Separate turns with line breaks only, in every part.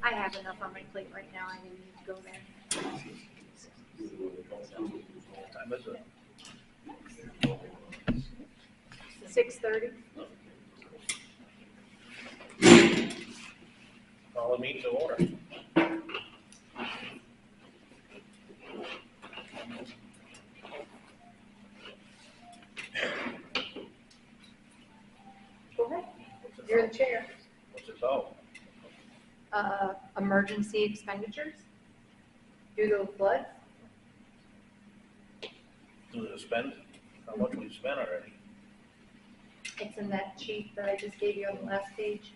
I have enough on my plate right now. I didn't need to go there.
Time is it?
6:30.
Call the meeting to order.
Go ahead. You're the chair.
What's it all?
Emergency expenditures due to the flood.
Do the spend? How much we spent already?
It's in that sheet that I just gave you on the last page.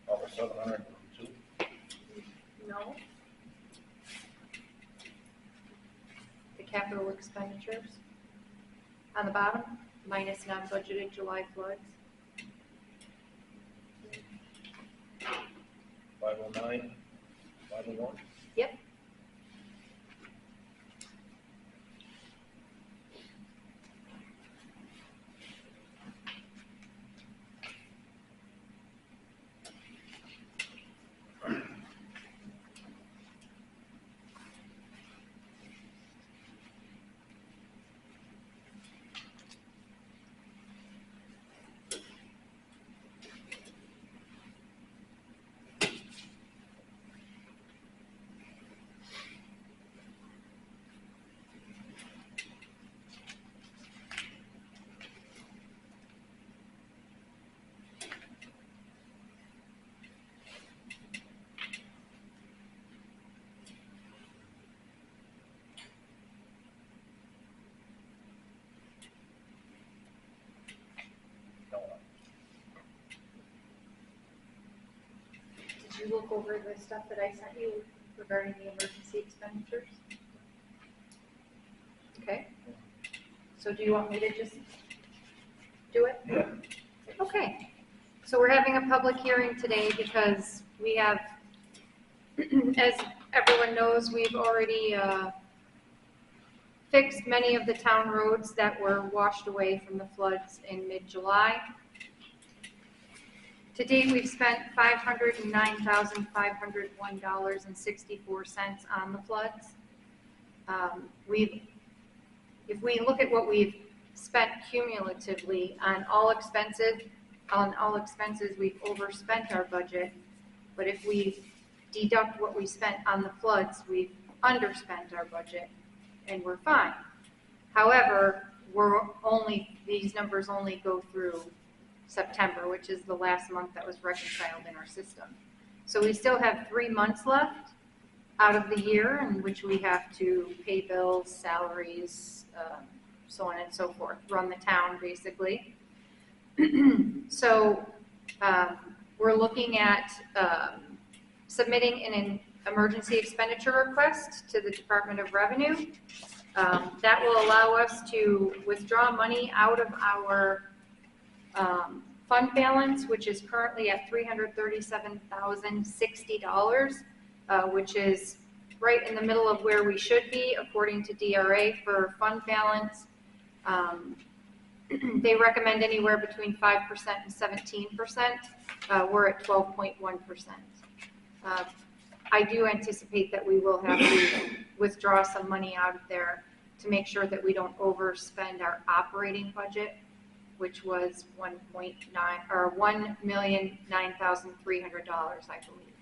Over 702.
No. The capital expenditures on the bottom, minus non-budgeted July floods.
509, 501.
Yep. Did you look over the stuff that I sent you regarding the emergency expenditures? Okay. So do you want me to just do it?
Yeah.
Okay. So we're having a public hearing today because we have, as everyone knows, we've already fixed many of the town roads that were washed away from the floods in mid-July. To date, we've spent $509,501.64 on the floods. If we look at what we've spent cumulatively on all expenses, we've overspent our budget. But if we deduct what we spent on the floods, we've underspent our budget, and we're fine. However, these numbers only go through September, which is the last month that was reconciled in our system. So we still have 3 months left out of the year in which we have to pay bills, salaries, so on and so forth, run the town basically. So we're looking at submitting an emergency expenditure request to the Department of Revenue. That will allow us to withdraw money out of our fund balance, which is currently at $337,060, which is right in the middle of where we should be according to DRA for fund balance. They recommend anywhere between 5% and 17%. We're at 12.1%. I do anticipate that we will have to withdraw some money out of there to make sure that we don't overspend our operating budget, which was $1,009,300, I believe.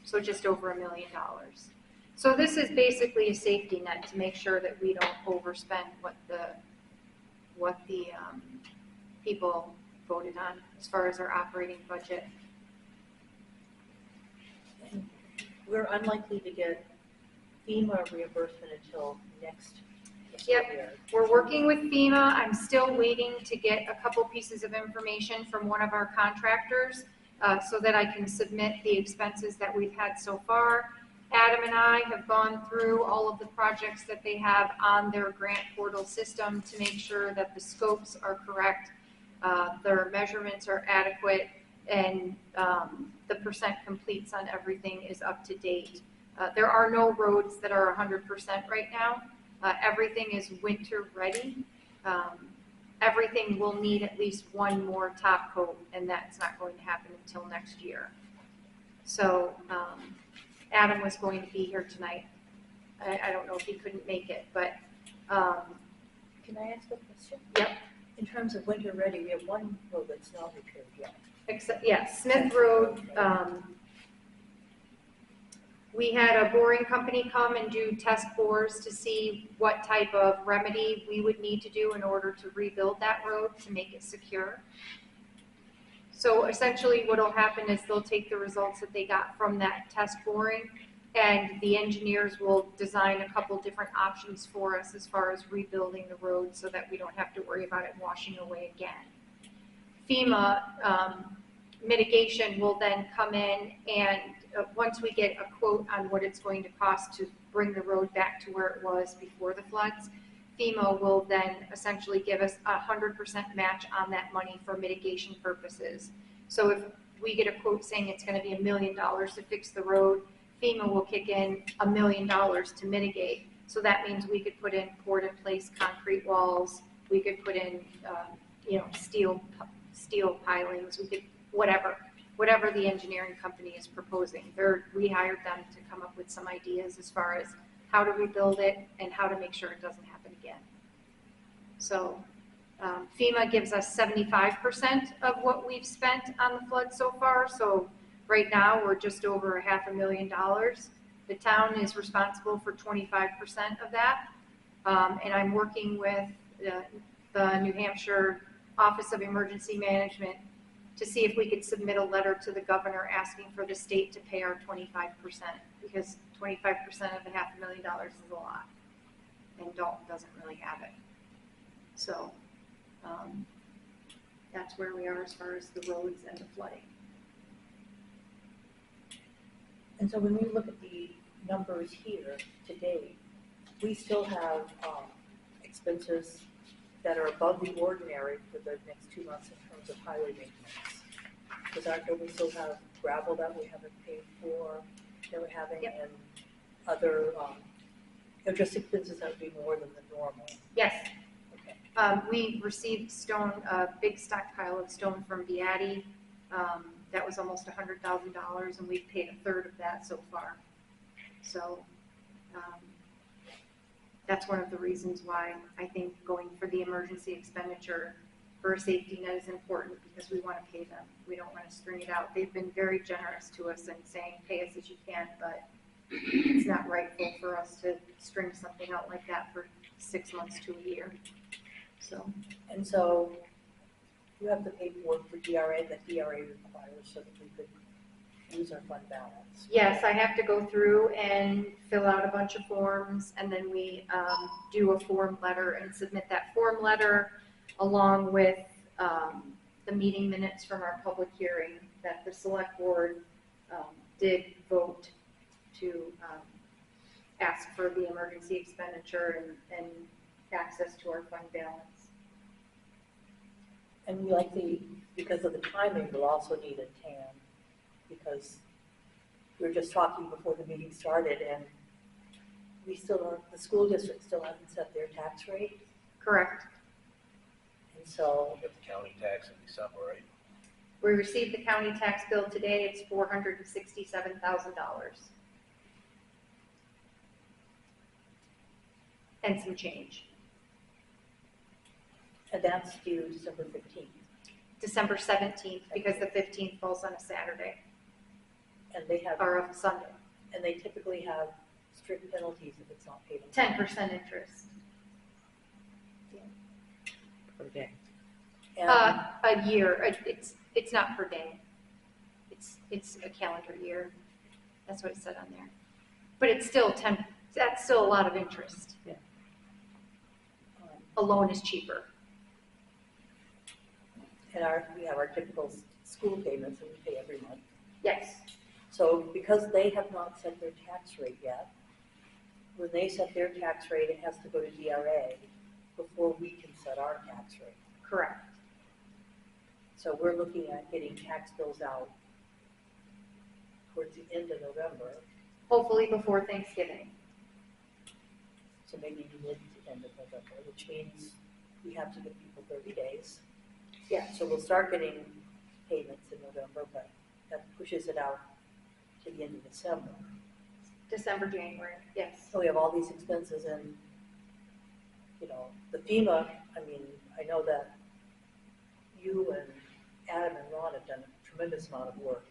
So just over $1 million. So this is basically a safety net to make sure that we don't overspend what the people voted on as far as our operating budget.
We're unlikely to get FEMA reimbursement until next
Yep.
year.
We're working with FEMA. I'm still waiting to get a couple pieces of information from one of our contractors so that I can submit the expenses that we've had so far. Adam and I have gone through all of the projects that they have on their grant portal system to make sure that the scopes are correct, their measurements are adequate, and the percent completes on everything is up to date. There are no roads that are 100% right now. Everything is winter ready. everything will need at least one more top coat, and that's not going to happen until next year. So Adam was going to be here tonight. I don't know if he couldn't make it, but
Can I ask a question?
Yep.
In terms of winter ready, we have one road that's not repaired yet.
except, yeah, Smith Road, we had a boring company come and do test bores to see what type of remedy we would need to do in order to rebuild that road to make it secure. So essentially what will happen is they'll take the results that they got from that test boring, and the engineers will design a couple different options for us as far as rebuilding the road so that we don't have to worry about it washing away again. FEMA mitigation will then come in, and once we get a quote on what it's going to cost to bring the road back to where it was before the floods, FEMA will then essentially give us 100% match on that money for mitigation purposes. So if we get a quote saying it's going to be $1 million to fix the road, FEMA will kick in $1 million to mitigate. So that means we could put in poured in place concrete walls, we could put in steel pilings, we could whatever the engineering company is proposing. We hired them to come up with some ideas as far as how to rebuild it and how to make sure it doesn't happen again. So FEMA gives us 75% of what we've spent on the flood so far. So right now we're just over $500,000. The town is responsible for 25% of that. And I'm working with the New Hampshire Office of Emergency Management to see if we could submit a letter to the governor asking for the state to pay our 25%, because 25% of $500,000 is a lot, and Dalton doesn't really have it. So that's where we are as far as the roads and the flooding.
And so when we look at the numbers here today, we still have expenses that are above the ordinary for the next 2 months in terms of highway maintenance. Because don't we still have gravel that we haven't paid for, that we're having,
Yep.
and other, just expenses that would be more than the normal?
Yes.
Okay.
We received stone, a big stockpile of stone from Beatty. That was almost $100,000, and we've paid a third of that so far. So that's one of the reasons why I think going for the emergency expenditure for a safety net is important, because we want to pay them. We don't want to string it out. They've been very generous to us and saying, pay us as you can, but it's not rightful for us to string something out like that for 6 months to a year. So.
And so you have the paperwork for DRA that DRA requires so that we could use our fund balance.
Yes, I have to go through and fill out a bunch of forms, and then we do a form letter and submit that form letter along with the meeting minutes from our public hearing that the select board did vote to ask for the emergency expenditure and access to our fund balance.
And we likely, because of the timing, we'll also need a TAM, because we were just talking before the meeting started, and we still aren't, the school district still hasn't set their tax rate.
Correct.
And so,
Get the county tax in December, right?
We received the county tax bill today. It's $467,000. And some change.
and that's due December 15th.
December 17th, because the 15th falls on a Saturday
And they have,
or a Sunday.
and they typically have strict penalties if it's not paid.
10% interest.
Per day. And
A year. It's not per day. It's a calendar year. That's what it said on there. But it's still that's still a lot of interest.
Yeah.
A loan is cheaper.
And we have our typical school payments that we pay every month.
Yes.
So because they have not set their tax rate yet, when they set their tax rate, it has to go to DRA before we can set our tax rate.
Correct.
So we're looking at getting tax bills out towards the end of November,
Hopefully before Thanksgiving.
so maybe mid to end of November, which means we have to give people 30 days.
Yeah.
So we'll start getting payments in November, but that pushes it out to the end of December.
December, January, yes.
So we have all these expenses and, you know, the FEMA, I mean, I know that you and Adam and Ron have done a tremendous amount of work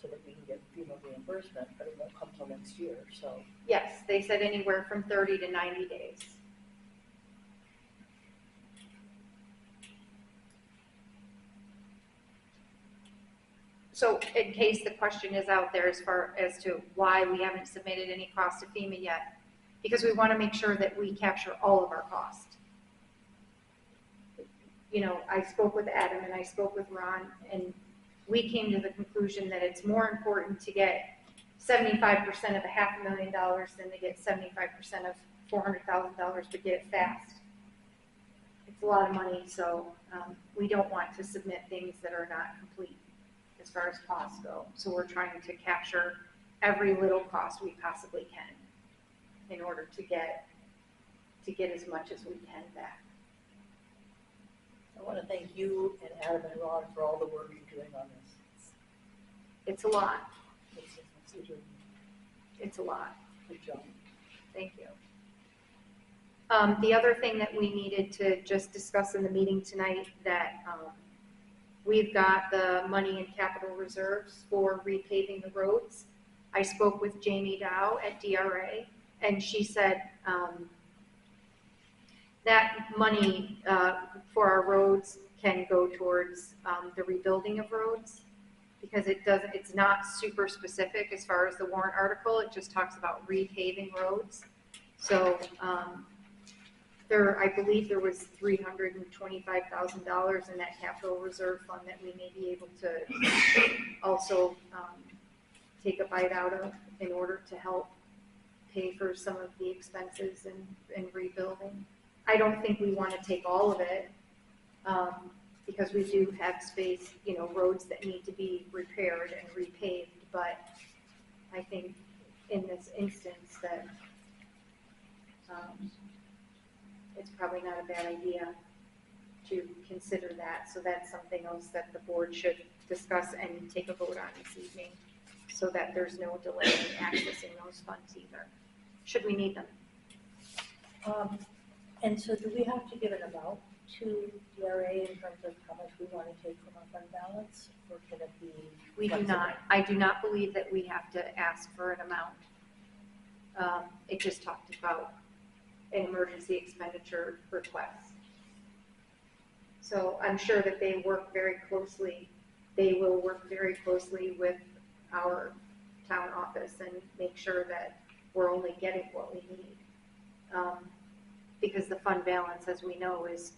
so that we can get FEMA reimbursement, but it won't come till next year, so.
Yes, they said anywhere from 30 to 90 days. So in case the question is out there as far as to why we haven't submitted any cost to FEMA yet, because we want to make sure that we capture all of our cost. You know, I spoke with Adam and I spoke with Ron, and we came to the conclusion that it's more important to get 75% of the $500,000 than to get 75% of $400,000, but get it fast. It's a lot of money, so we don't want to submit things that are not complete as far as costs go. So we're trying to capture every little cost we possibly can in order to get as much as we can back.
I want to thank you and Adam and Ron for all the work you're doing on this.
It's a lot.
You're doing
It's a lot.
a good job.
Thank you. The other thing that we needed to just discuss in the meeting tonight, that we've got the money in capital reserves for repaving the roads. I spoke with Jamie Dow at DRA, and she said that money for our roads can go towards the rebuilding of roads, because it's not super specific as far as the warrant article. It just talks about repaving roads. So I believe there was $325,000 in that capital reserve fund that we may be able to also take a bite out of in order to help pay for some of the expenses in rebuilding. I don't think we want to take all of it, because we do have space, you know, roads that need to be repaired and repaved, but I think in this instance that it's probably not a bad idea to consider that. So that's something else that the board should discuss and take a vote on this evening, so that there's no delay in accessing those funds either, should we need them.
And so do we have to give an amount to DRA in terms of how much we want to take from our fund balance, or can it be?
We do not. I do not believe that we have to ask for an amount. It just talked about an emergency expenditure request. So I'm sure that they work very closely. They will work very closely with our town office and make sure that we're only getting what we need. Because the fund balance, as we know, is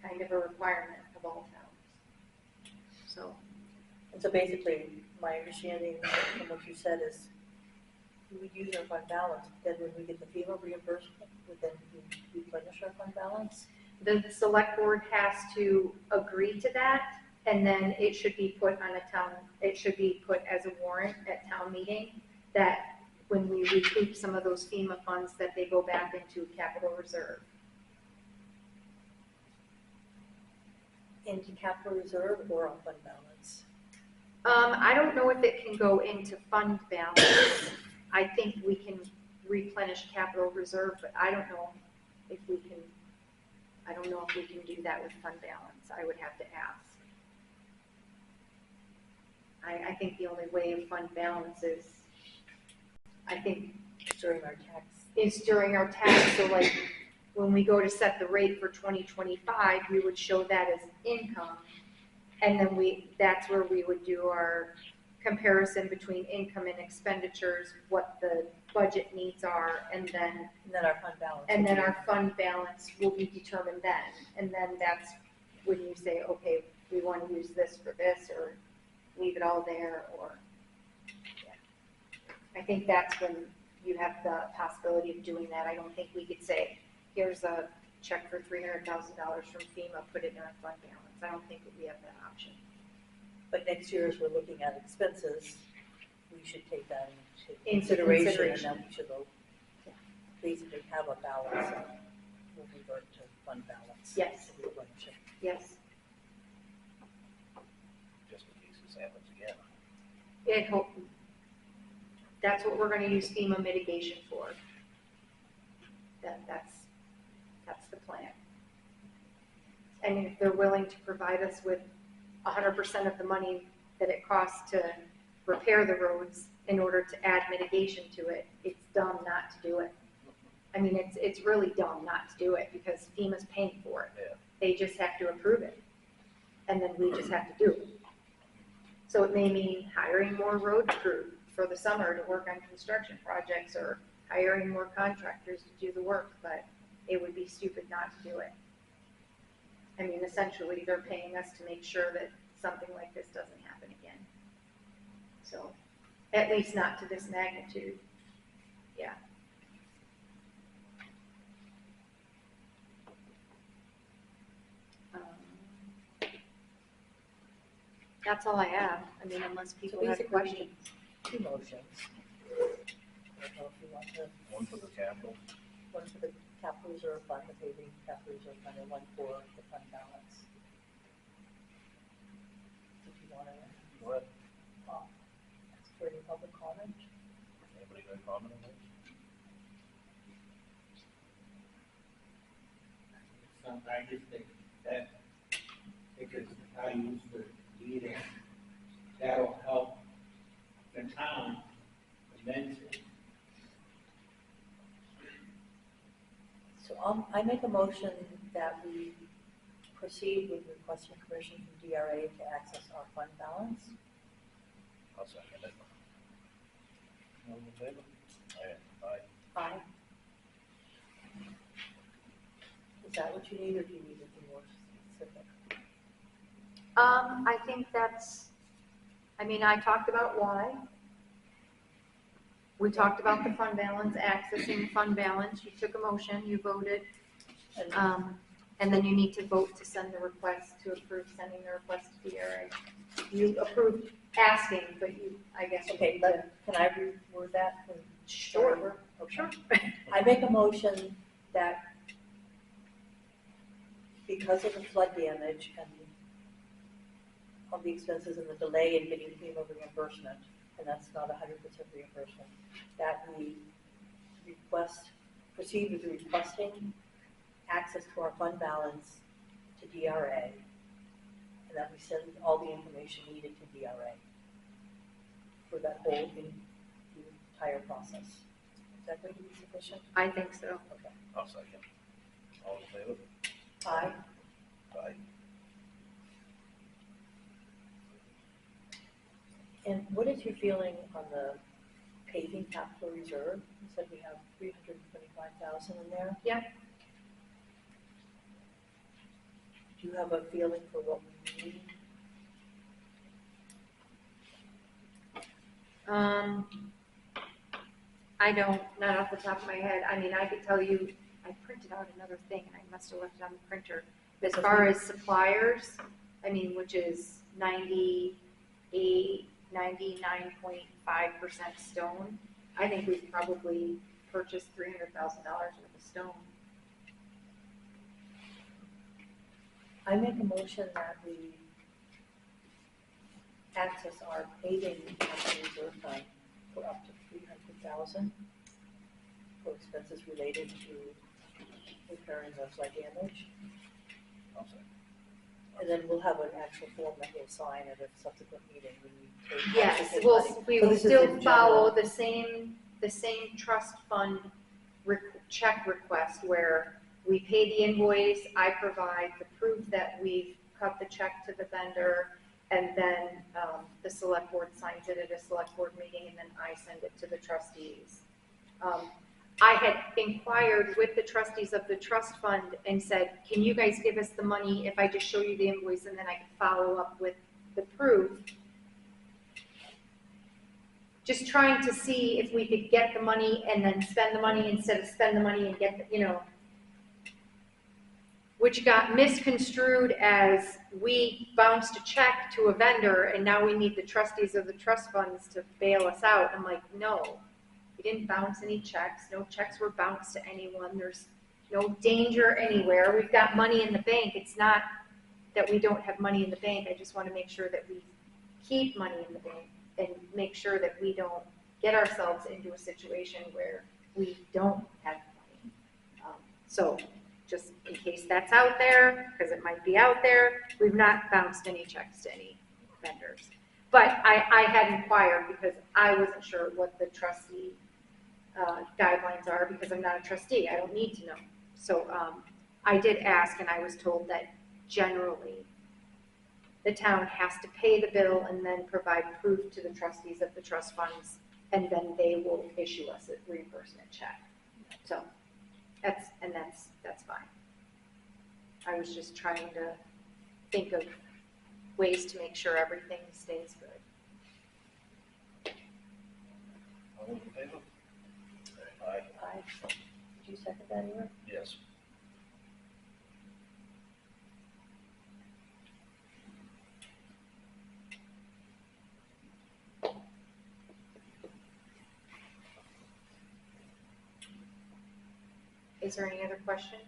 kind of a requirement of all towns. So.
And so basically, my understanding from what you said is we would use our fund balance, then when we get the FEMA reimbursement, would then we replenish our fund balance?
The select board has to agree to that, and then it should be put on it should be put as a warrant at town meeting, that when we recoup some of those FEMA funds, that they go back into capital reserve.
Into capital reserve or on fund balance?
I don't know if it can go into fund balance. I think we can replenish capital reserve, but I don't know if we can do that with fund balance. I would have to ask. I think the only way of fund balance is,
During our tax.
is during our tax. So like when we go to set the rate for 2025, we would show that as income. And then that's where we would do our comparison between income and expenditures, what the budget needs are, and then
our fund balance.
And then our fund balance will be determined then. And then that's when you say, okay, we want to use this for this, or leave it all there, or, yeah. I think that's when you have the possibility of doing that. I don't think we could say, here's a check for $300,000 from FEMA, put it in our fund balance. I don't think that we have that option.
But next year, as we're looking at expenses, we should take that into
Into
consideration,
consideration.
and then we should basically have a balance will revert to fund balance.
Yes.
Replenishing.
Yes.
Just in case this happens again.
That's what we're gonna use FEMA mitigation for. That's the plan. And if they're willing to provide us with 100% of the money that it costs to repair the roads in order to add mitigation to it, it's dumb not to do it. I mean, it's really dumb not to do it because FEMA's paying for it.
Yeah.
They just have to approve it. And then we just have to do it. So it may mean hiring more road crew for the summer to work on construction projects or hiring more contractors to do the work, but it would be stupid not to do it. I mean, essentially, they're paying us to make sure that something like this doesn't happen again. So, at least not to this magnitude. Yeah. That's all I have. I mean, unless people have
basically,
questions.
Two motions. I don't know if you want to,
One for the capital.
one for the capital reserve fund, the paving capital reserve fund, and one for the fund balance. If you want to,
What?
ask for any public comment.
Anybody got a comment on this?
I just think that, because I use the leading, that'll help the town immensely.
So I make a motion that we proceed with requesting permission from DRA to access our fund balance.
I'll second it. All in favor? Aye.
Aye. Is that what you need, or do you need anything more specific?
I think I talked about why. We talked about the fund balance, accessing the fund balance. You took a motion, you voted. And then you need to vote to send the request, to approve sending the request to DRA. You approved asking, but I guess.
Okay, can I reword that?
Sure.
Okay.
Sure.
I make a motion that because of the flood damage and all the expenses and the delay in getting FEMA reimbursement, and that's not 100% reimbursement, that we proceed with requesting access to our fund balance to DRA, and that we send all the information needed to DRA for that whole entire process. Is that going to be sufficient?
I think so.
Okay.
I'll second. All in favor?
Aye.
Aye.
And what is your feeling on the paving capital reserve? You said we have 325,000 in there.
Yeah.
Do you have a feeling for what we need?
I don't, not off the top of my head. I mean, I could tell you, I printed out another thing and I must have left it on the printer. As far as suppliers, I mean, which is 99.5% stone, I think we've probably purchased $300,000 worth of stone.
I make a motion that we access our paving capital reserve fund for up to 300,000 for expenses related to repairing the flood damage.
I'll second.
And then we'll have an actual form that we'll sign at a subsequent meeting when we take.
Yes,
access
we
money.
will
this is
still
in
follow
general.
the same trust fund check request where we pay the invoice, I provide the proof that we've cut the check to the vendor, and then the select board signs it at a select board meeting, and then I send it to the trustees. I had inquired with the trustees of the trust fund and said, can you guys give us the money if I just show you the invoice and then I can follow up with the proof? Just trying to see if we could get the money and then spend the money instead of spend the money and get, which got misconstrued as we bounced a check to a vendor and now we need the trustees of the trust funds to bail us out. I'm like, no, we didn't bounce any checks. No checks were bounced to anyone. no danger anywhere. We've got money in the bank. It's not that we don't have money in the bank. I just want to make sure that we keep money in the bank and make sure that we don't get ourselves into a situation where we don't have money. So just in case that's out there, because it might be out there, we've not bounced any checks to any vendors. But I had inquired because I wasn't sure what the trustee guidelines are, because I'm not a trustee. I don't need to know. So I did ask, and I was told that generally the town has to pay the bill and then provide proof to the trustees of the trust funds, and then they will issue us a reimbursement check. So that's fine. I was just trying to think of ways to make sure everything stays good.
All in favor? Aye.
Aye. Did you second that, Eva?
Yes.
Is there any other questions?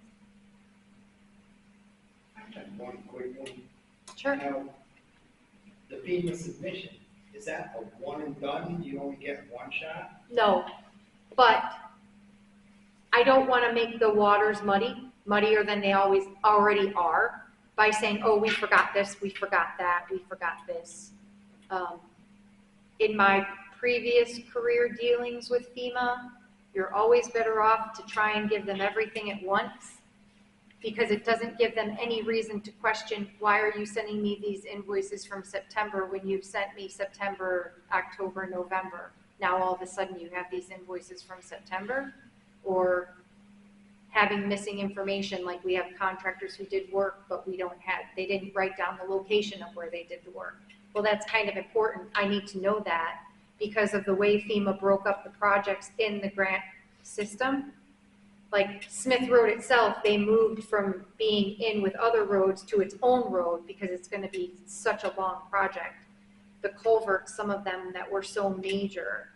I have one quick one.
Sure.
Now, the FEMA submission, is that a one and done? You only get one shot?
No, but I don't want to make the waters muddier than they already are, by saying, oh, we forgot this, we forgot that, we forgot this. In my previous career dealings with FEMA, you're always better off to try and give them everything at once, because it doesn't give them any reason to question, why are you sending me these invoices from September when you sent me September, October, November? Now all of a sudden you have these invoices from September, or having missing information, like we have contractors who did work, but they didn't write down the location of where they did the work. Well, that's kind of important. I need to know that because of the way FEMA broke up the projects in the grant system. Like Smith Road itself, they moved from being in with other roads to its own road because it's going to be such a long project. The culverts, some of them that were so major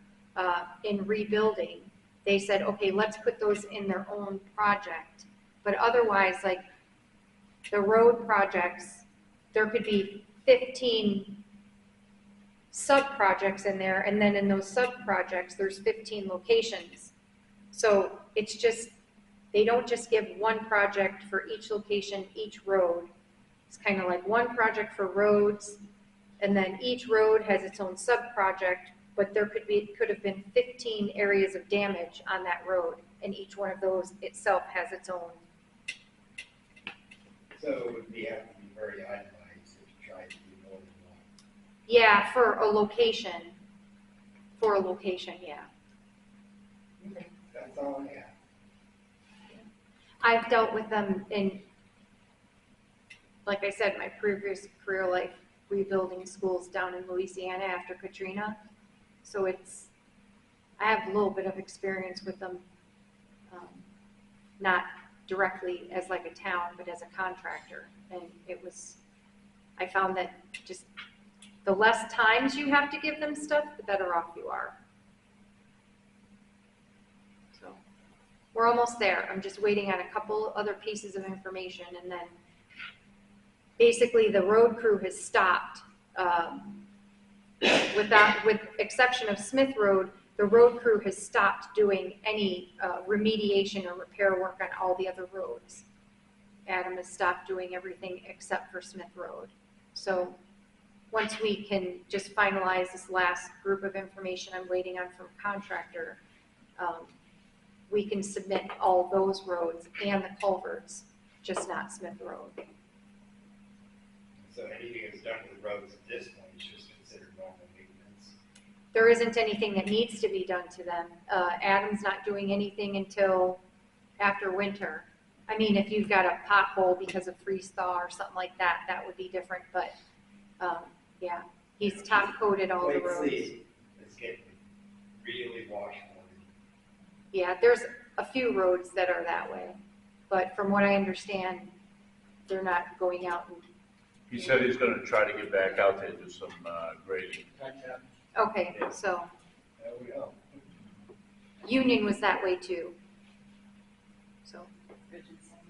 in rebuilding, they said, okay, let's put those in their own project. But otherwise, like the road projects, there could be 15 sub-projects in there, and then in those sub-projects, there's 15 locations. So it's just, they don't just give one project for each location, each road. It's kind of like one project for roads, and then each road has its own sub-project, but there could have been 15 areas of damage on that road, and each one of those itself has its own.
So it would have to be very itemized if you tried to do more than one.
Yeah, for a location. Yeah.
Okay, that's all I have.
I've dealt with them in, like I said, my previous career life, rebuilding schools down in Louisiana after Katrina. So I have a little bit of experience with them, not directly as like a town, but as a contractor. And I found that just the less times you have to give them stuff, the better off you are. So we're almost there. I'm just waiting on a couple other pieces of information, and then basically the road crew has stopped. With exception of Smith Road, the road crew has stopped doing any remediation or repair work on all the other roads. Adam has stopped doing everything except for Smith Road. So once we can just finalize this last group of information I'm waiting on from contractor, we can submit all those roads and the culverts, just not Smith Road.
So anything that's done with the roads at this point is just considered normal maintenance.
There isn't anything that needs to be done to them. Adam's not doing anything until after winter. I mean, if you've got a pothole because of freeze thaw or something like that, that would be different, but yeah, he's top coated all the roads.
It's getting really washboard.
Yeah, there's a few roads that are that way, but from what I understand, they're not going out and.
He said he's gonna try to get back out there and do some grading.
Okay, so
There we go.
Union was that way too. So,
supervision segment.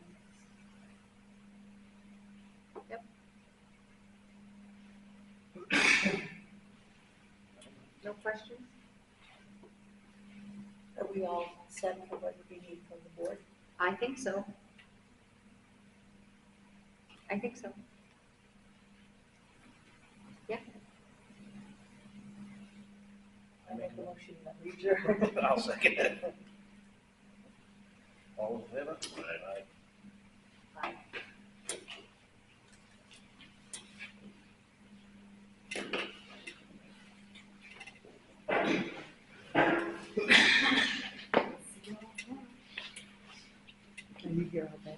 No questions?
Are we all set for what we need from the board?
I think so. I think so. Yeah.
I make a motion that we adjourn.
I'll second it. All in favor? Aye.
Are you here all day?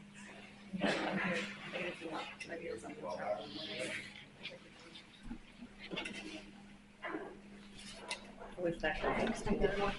What's that?
Next, I got one.